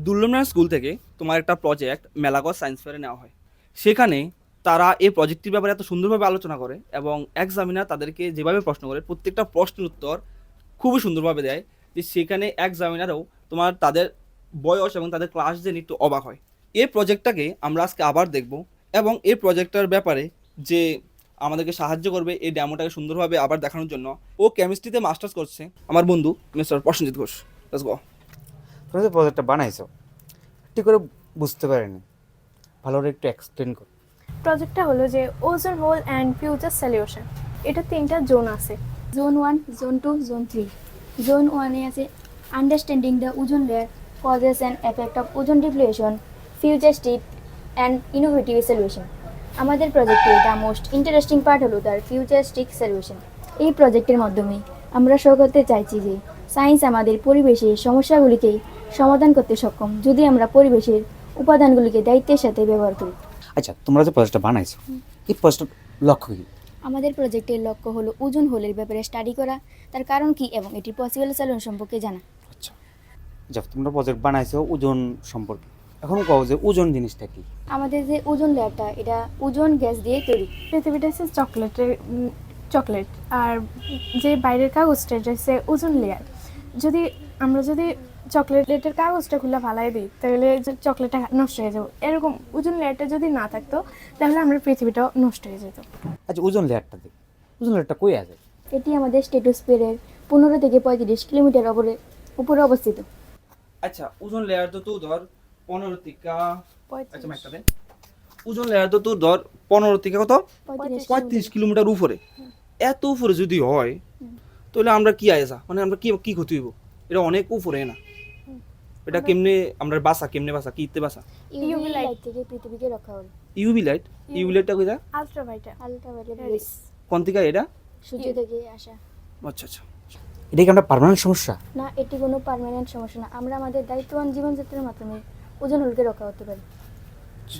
দুর্লভনারায়ণ school থেকে তোমার একটা প্রজেক্ট মেলাগড় সায়েন্স ফেয়ারে নেওয়া হয়। সেখানে তারা এই প্রজেক্টটির ব্যাপারে এত সুন্দরভাবে আলোচনা করে এবং এক্সামিনার তাদেরকে যেভাবে প্রশ্ন করে প্রত্যেকটা প্রশ্নের উত্তর খুবই সুন্দরভাবে দেয় যে সেখানে এক্সামিনারও তোমার তাদের বয়স এবং তাদের ক্লাস জেনে একটু অবাক হয়। এই প্রজেক্টটাকে আমরা আজকে আবার দেখব এবং এই প্রজেক্টটার ব্যাপারে যে আমাদেরকে সাহায্য করবে এই ডেমোটাকে সুন্দরভাবে আবার দেখানোর জন্য, ও কেমিস্ট্রিতে মাস্টার্স করছে, আমার বন্ধু mister Prosenjit Ghosh. Let's go. তুমি যে প্রজেক্টটা বানাইছো ঠিক করে বুঝতে পারিনি, ভালো করে একটু এক্সপ্লেন করো। প্রজেক্টটা হলো যে ওজন হোল অ্যান্ড ফিউচার সলিউশন। এটা 3টা জোন আছে। Zone 1, Zone 2, Zone 3. Zone 1 is understanding the ozone layer, causes and effect of ozone depletion, futuristic and innovative solution. আমাদের প্রজেক্টে দ্য মোস্ট ইন্টারেস্টিং পার্ট হলো তার ফিউচারিস্টিক সলিউশন। এই প্রজেক্টের মাধ্যমে আমরা শো করতে চাইছি যে সায়েন্স আমাদের পরিবেশের সমস্যাগুলিকে সমাধান করতে সক্ষম যদি আমরা পরিবেশের উপাদানগুলিকে দায়িত্বের সাথে ব্যবহার করি। আচ্ছা, তোমরা যে প্রজেক্টটা বানাইছো এই প্রজেক্টের লক্ষ্য কী? আমাদের প্রজেক্টের লক্ষ্য হলো ওজন হোলের ব্যাপারে স্টাডি করা, তার কারণ কী এবং এটির পসিবল সলিউশন সম্পর্কে জানা। আচ্ছা, যা তোমরা প্রজেক্ট বানাইছো ওজন সম্পর্কে, এখন কও যে ওজন জিনিসটা কি? আমাদের যে ওজন লেয়ারটা এটা ওজন গ্যাস দিয়ে তৈরি। পৃথিবীটা হচ্ছে চকলেট, আর যে বাইরের কাগজটা এটা হচ্ছে ওজন লেয়ার। যদি চকলেটের কাগজটা খুলে ফালাই দিই তাহলে চকলেটটা নষ্ট হয়ে যাবে। এরকম ওজন লেয়ারটা যদি না থাকতো তাহলে আমরা পৃথিবীটাও নষ্ট হয়ে যেত। আচ্ছা, ওজন লেয়ারটা দেখ, ওজন লেয়ারটা কই আছে? এটি আমাদের স্ট্র্যাটোস্ফিয়ারের 15 থেকে 35 কিলোমিটার উপরে অবস্থিত। আচ্ছা, ওজন লেয়ার তো তোর ধর 15 থেকে 35 আচ্ছা একটা দে। ওজন লেয়ার তো তোর ধর 15 থেকে কত 35 কিলোমিটার উপরে। এত উপরে যদি হয় তাহলে আমরা কি আইসা মানে আমরা কি কি ক্ষতি হইব? এটা অনেক উপরে না। এটা কেমনে আমরা কেমনে বাসা কি ইতে বাসা? ইউভি লাইট থেকে পৃথিবীকে রক্ষা করে। ইউভি লাইটটা কই যায়? আলট্রাভায়োলেট রেস কোন থেকে এটা? সূর্য থেকে আসা। আচ্ছা আচ্ছা। এটা কি আমরা পার্মানেন্ট সমস্যা? না, এটি কোনো পার্মানেন্ট সমস্যা না। আমরা আমাদের দায়িত্ববান জীবনযাত্রার মাধ্যমে ওজন হোলকে রক্ষা করতে পারি।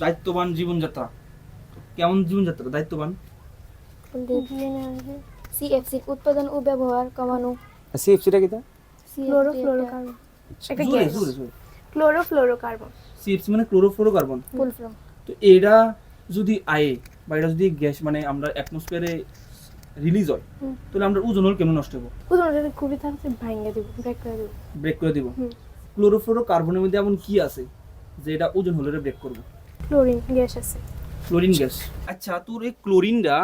দায়িত্ববান জীবনযাত্রা, কেমন জীবনযাত্রা দায়িত্ববান? সিএফসির উৎপাদন ও ব্যবহার কমানো। সিএফসিটা কি তা? ক্লোরোফ্লোরোকার্বন। একটা জোরে, গ্যাস। জোরে, জোরে। ক্লোরোফ্লোরোকার্বন। সিএফসি মানে ক্লোরোফ্লোরোকার্বন। Full form. তো এটা যদি আয়ে বা এটা যদি গ্যাস মানে আমরা অ্যাটমসফিয়ারে রিলিজ হয় তাহলে আমরা ওজন হোল কেমন নষ্ট হবো? ওজন যদি খুবই থাকতে ভাঙিয়ে দেব, ব্রেক করে দিব। হুম। ক্লোরোফ্লোরোকার্বনের মধ্যে এমন কি আছে যে এটা ওজন হোলের ব্রেক করবে? ক্লোরিন গ্যাস আছে। Chlorine gas. আচ্ছা, তোর এই ক্লোরিনটা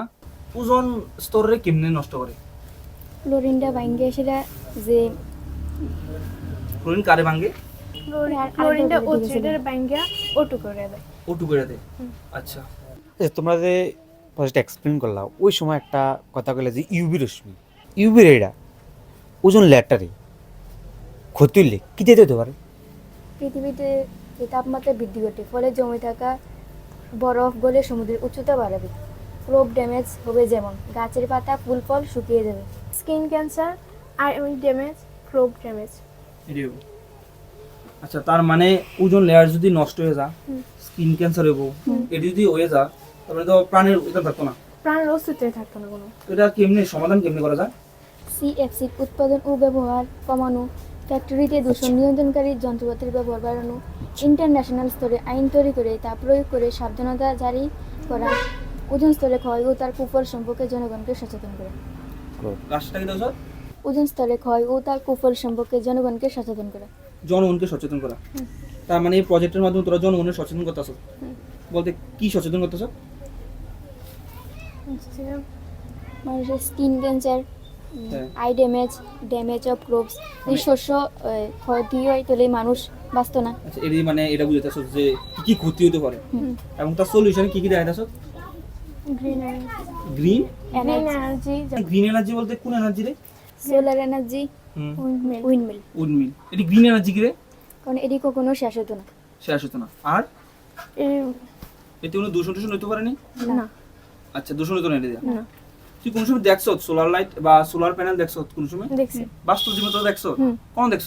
ওজন স্তরে কেমনে নষ্ট করে? ক্লোরিনটা ভাঙ্গে সেটা যে ক্লোরিন কারে ভাঙে? ক্লোরিনটা ওজনের ভাঙিয়া ওটু করে দেয়। ওটু করে দেয়। আচ্ছা। আচ্ছা, তোমরা যে প্রজেক্ট এক্সপ্লেন করলা ওই সময় একটা কথা বলে যে ইউভি রশ্মি, ইউভি রেটা ওজন লেয়ারটারে ক্ষতি হলে কী যেতে হতে পারে? পৃথিবীতে যে তাপমাত্রা বৃদ্ধি ঘটে ফলে জমে থাকা বরফ গলে সমুদ্রের উচ্চতা বাড়াবে। ক্রপ ড্যামেজ হবে, যেমন গাছের পাতা ফুল ফল শুকিয়ে যাবে। Skin cancer, iron damage, probe damage. এটাই। আচ্ছা, তার মানে ওজন লেয়ার যদি নষ্ট হয়ে যায় স্কিন ক্যান্সার হইব। এটা যদি হয়ে যায় তাহলে তো প্রাণের এটা থাকতো না, প্রাণের অস্তিত্বই থাকতো না কোনো। এটা কেমনে সমাধান কেমনে করা যায়? সিএফসির উৎপাদন ও ব্যবহার কমানো, ফ্যাক্টরিতে দূষণ নিয়ন্ত্রণকারী যন্ত্রপাতির ব্যবহার বাড়ানো, ইন্টারন্যাশনাল স্তরে আইন তৈরি করে তা প্রয়োগ করে সাবধানতা জারি করা, ওজন স্তরে ক্ষয় ও তার কুফল সম্পর্কে জনগণকে সচেতন করা। রাষ্ট্রটা কি দাও? ওজন স্তরে ক্ষয় ও তার কুফল সম্পর্কে জনগণকে সচেতন করা। জনগণকে সচেতন করা। তার মানে এই প্রজেক্টের মাধ্যমে তোরা জনগণের সচেতন করতেছ। বলতে কি সচেতন করতেছ? মানুষের স্কিন ক্যান্সার, হ্যাঁ। আই ড্যামেজ অফ ক্রপস, এই শস্য ক্ষতি হয় তাহলে মানুষ বাঁচত না। আচ্ছা, এরই মানে এটা বুঝতেছ যে কি কি ক্ষতি হতে পারে এবং তার সলিউশনে কি কি দেখাইতেছ? Green energy. Green energy, green energy বলতে কোন এনার্জি রে? Solar energy, windmill. উইন্ডমিল। এটি গ্রিন এনার্জি কি রে? কারণ এটি কখনো শেষ হতো না। শেষ হতো না। আর এই- এতে কোনো দূষণ হইতে পারেনি? না। আচ্ছা, দূষণ হতো না এটা দিয়ে? না। তুই কোন সময় দেখছ সোলার লাইট বা সোলার প্যানেল দেখছ কোন সময়? দেখছি বাস্তব জীবনে তো দেখছ? কোন দেখছ?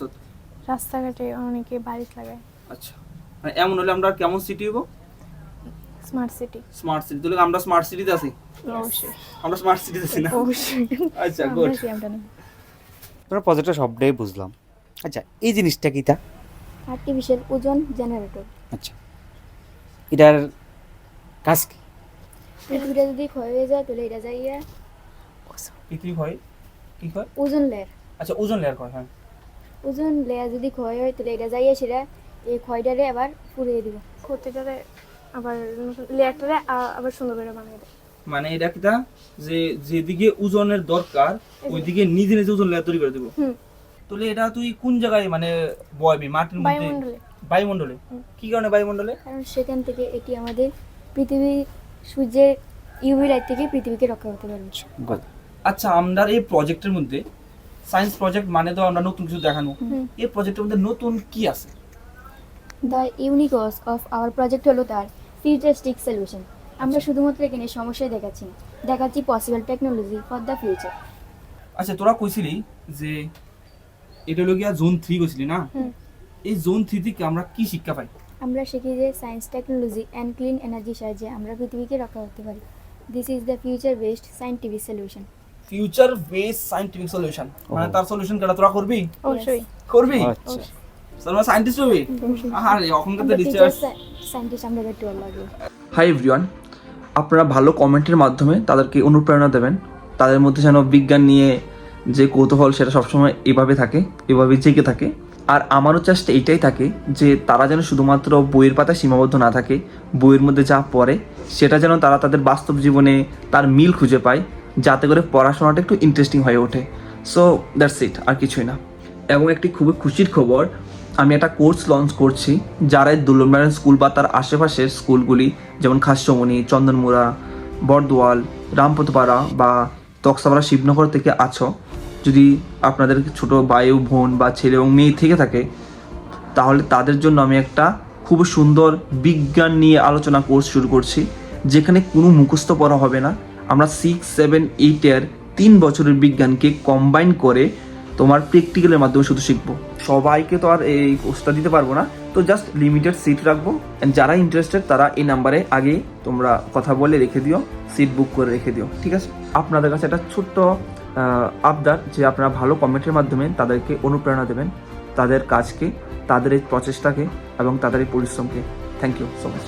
রাস্তাঘাটে অনেকে বাড়ি লাগায়। আচ্ছা, মানে এমন হলে আমরা কেমন সিটি হবো? Smart city. Smart city. তাহলে আমরা স্মার্ট সিটিতে আছি? অবশ্যই। আমরা স্মার্ট সিটিতে আছি না? অবশ্যই। আচ্ছা, গুড। তোমরা প্রজেক্টটা সবটাই বুঝলাম। আচ্ছা, এই জিনিসটা কি তা? আর্টিফিশিয়াল ওজন জেনারেটর। আচ্ছা, এটার কাজ কি? পৃথিবীটা যদি ক্ষয় হয়ে যায় তাহলে এটা যাইয়া পৃথিবী হয় কি হয়? ওজন লেয়ার, আচ্ছা, ওজন লেয়ার করে, হ্যাঁ। ওজন লেয়ার যদি ক্ষয় হয় তাহলে এটা যাইয়া সেটা এই ক্ষয়টারে আবার পুড়িয়ে দিব। ক্ষতিটারে আবার লেয়ারটারে আবার সুন্দর করে বানিয়ে দেয়। মানে এটা কিটা যে যেদিকে ওজনের দরকার ওইদিকে নিজে নিজে ওজন লেয়ার তৈরি করে দেবো। হুম। তাহলে এটা তুই কোন জায়গায় মানে বয়বি মাটির মধ্যে? বায়ুমণ্ডলে। বায়ুমণ্ডলে। কি কারণে বায়ুমণ্ডলে? কারণ সেখান থেকে এটি আমাদের পৃথিবী সূর্যের ইউভি লাইট থেকে পৃথিবীকে রক্ষা করতে পারবে। Good. আচ্ছা, আমরা এই প্রজেক্টের মধ্যে সায়েন্স প্রজেক্ট মানে তো আমরা নতুন কিছু দেখানো, এই প্রজেক্টের মধ্যে নতুন কি আছে? দ্য ইউনিকস অফ আওয়ার প্রজেক্ট হলো তার ফিউচারিস্টিক সলিউশন। আমরা শুধুমাত্র এখানে সমস্যাই দেখাচ্ছি না, দেখাচ্ছি possible technology for the future. আচ্ছা, তোরা কইছিলি যে এটা হলো গিয়া জোন 3 কইছিলি না? এই জোন 3 থেকে আমরা কি শিক্ষা পাই? আমরা শিখি যে সায়েন্স, টেকনোলজি অ্যান্ড ক্লিন এনার্জির সাহায্যে আমরা পৃথিবীকে রক্ষা করতে পারি। This is the future based scientific solution. Future base scientific solution, মানে তার সলিউশন কেটা তোরা করবি? অবশ্যই। করবি? আচ্ছা, তোরা সায়েন্টিস্ট হবি? আরে এখনকার তো টিচার রিসার্চ। সায়েন্টিস্ট আমরা একটু ভালো লাগবে। হাই এভরিওয়ান, আপনারা ভালো কমেন্টের মাধ্যমে তাদেরকে অনুপ্রেরণা দেবেন, তাদের মধ্যে যেন বিজ্ঞান নিয়ে যে কৌতূহল সেটা সবসময় এভাবে থাকে, এভাবে জেগে থাকে। আর আমারও চেষ্টা এইটাই থাকে যে তারা যেন শুধুমাত্র বইয়ের পাতায় সীমাবদ্ধ না থাকে, বইয়ের মধ্যে যা পড়ে সেটা যেন তারা তাদের বাস্তব জীবনে তার মিল খুঁজে পায়, যাতে করে পড়াশোনাটা একটু ইন্টারেস্টিং হয়ে ওঠে। সো দ্যাটস ইট, আর কিছুই না। এবং একটি খুবই খুশির খবর, আমি একটা কোর্স লঞ্চ করছি। যারা এই দুর্লভনারায়ণ স্কুল বা তার আশেপাশের স্কুলগুলি যেমন খাসচমনি, চন্দনমুড়া, বর্দোয়াল, রামপতপাড়া বা তক্সাপাড়া, শিবনগর থেকে আছো, যদি আপনাদের ছোটো ভাই ও বোন বা ছেলে এবং মেয়ে থেকে থাকে, তাহলে তাদের জন্য আমি একটা খুব সুন্দর বিজ্ঞান নিয়ে আলোচনা কোর্স শুরু করছি, যেখানে কোনো মুখস্থ পড়া হবে না। আমরা 6, 7, 8 3 বছরের বিজ্ঞানকে কম্বাইন করে তোমার প্র্যাকটিক্যালের মাধ্যমে শুধু শিখবো। সবাইকে তো আর এই কোর্সটা দিতে পারবো না, তো জাস্ট লিমিটেড সিট রাখবো। অ্যান্ড যারা ইন্টারেস্টেড তারা এই নাম্বারে আগে তোমরা কথা বলে রেখে দিও, সিট বুক করে রেখে দিও, ঠিক আছে? আপনাদের কাছে একটা ছোট্ট আবদার যে আপনারা ভালো কমেন্টের মাধ্যমে তাদেরকে অনুপ্রেরণা দেবেন, তাদের কাজকে, তাদের এই প্রচেষ্টাকে এবং তাদের এই পরিশ্রমকে। Thank you so much.